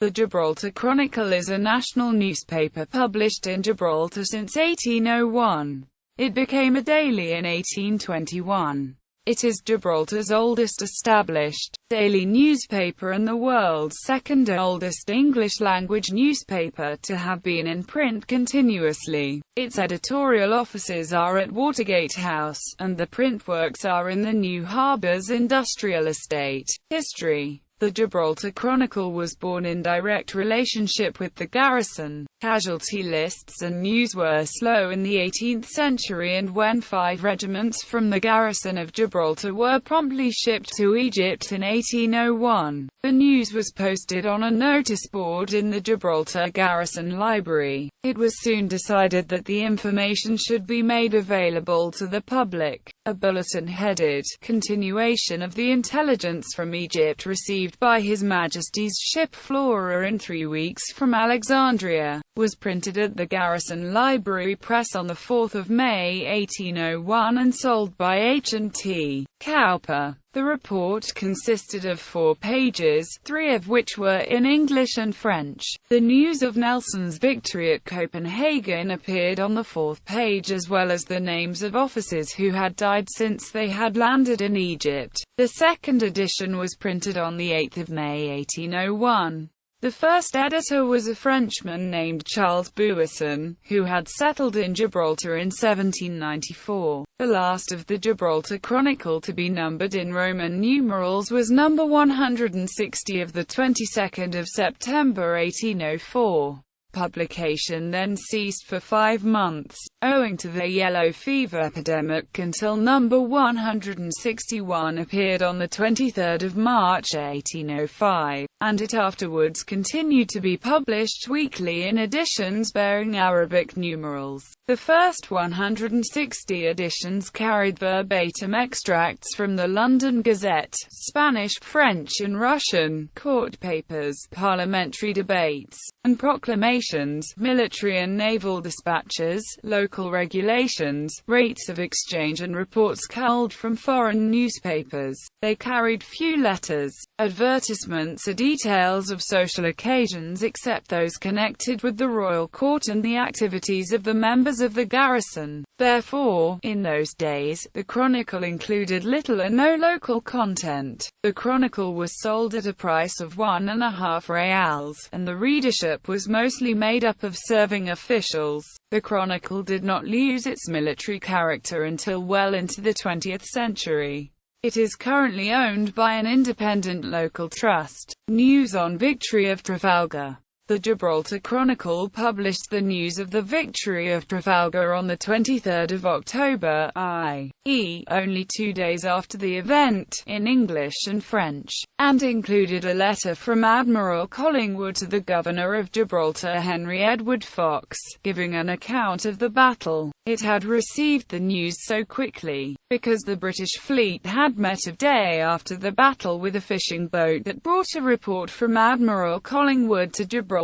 The Gibraltar Chronicle is a national newspaper published in Gibraltar since 1801. It became a daily in 1821. It is Gibraltar's oldest established daily newspaper and the world's second oldest English-language newspaper to have been in print continuously. Its editorial offices are at Watergate House, and the print works are in the new Harbours industrial estate. History. The Gibraltar Chronicle was born in direct relationship with the garrison. Casualty lists and news were slow in the 18th century, and when 5 regiments from the garrison of Gibraltar were promptly shipped to Egypt in 1801, the news was posted on a notice board in the Gibraltar Garrison Library. It was soon decided that the information should be made available to the public. A bulletin headed, "Continuation of the Intelligence from Egypt received by His Majesty's ship Flora in 3 weeks from Alexandria," was printed at the Garrison Library Press on 4 May 1801 and sold by H&T Cowper. The report consisted of 4 pages, 3 of which were in English and French. The news of Nelson's victory at Copenhagen appeared on the 4th page, as well as the names of officers who had died since they had landed in Egypt. The second edition was printed on 8 May 1801. The first editor was a Frenchman named Charles Buisson, who had settled in Gibraltar in 1794. The last of the Gibraltar Chronicle to be numbered in Roman numerals was number 160 of the 22nd of September 1804. Publication then ceased for 5 months, owing to the yellow fever epidemic, until number 161 appeared on 23 March 1805, and it afterwards continued to be published weekly in editions bearing Arabic numerals. The first 160 editions carried verbatim extracts from the London Gazette, Spanish, French and Russian, court papers, parliamentary debates and proclamations, military and naval dispatches, local regulations, rates of exchange and reports culled from foreign newspapers. They carried few letters, advertisements or details of social occasions except those connected with the royal court and the activities of the members of the garrison. Therefore, in those days, the Chronicle included little or no local content. The Chronicle was sold at a price of 1.5 reals, and the readership was mostly made up of serving officials. The Chronicle did not lose its military character until well into the 20th century. It is currently owned by an independent local trust. News on Victory of Trafalgar. The Gibraltar Chronicle published the news of the victory of Trafalgar on 23 October, i.e., only 2 days after the event, in English and French, and included a letter from Admiral Collingwood to the Governor of Gibraltar Henry Edward Fox, giving an account of the battle. It had received the news so quickly, because the British fleet had met a day after the battle with a fishing boat that brought a report from Admiral Collingwood to Gibraltar.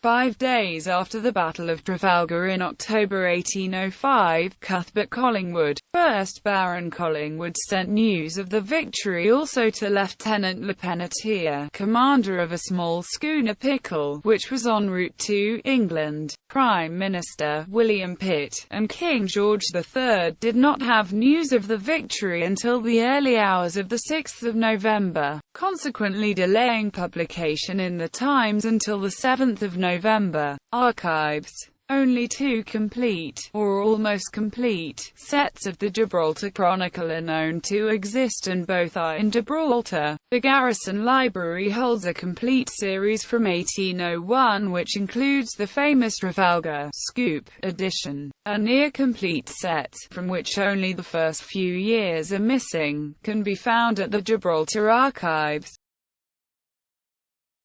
5 days after the Battle of Trafalgar in October 1805, Cuthbert Collingwood, 1st Baron Collingwood, sent news of the victory also to Lieutenant Le Penetier, commander of a small schooner Pickle, which was en route to England. Prime Minister William Pitt and King George III did not have news of the victory until the early hours of 6 November, consequently delaying publication in the Times until 7 November. Archives. Only 2 complete, or almost complete, sets of the Gibraltar Chronicle are known to exist, and both are in Gibraltar. The Garrison Library holds a complete series from 1801 which includes the famous Trafalgar Scoop edition. A near-complete set, from which only the first few years are missing, can be found at the Gibraltar Archives.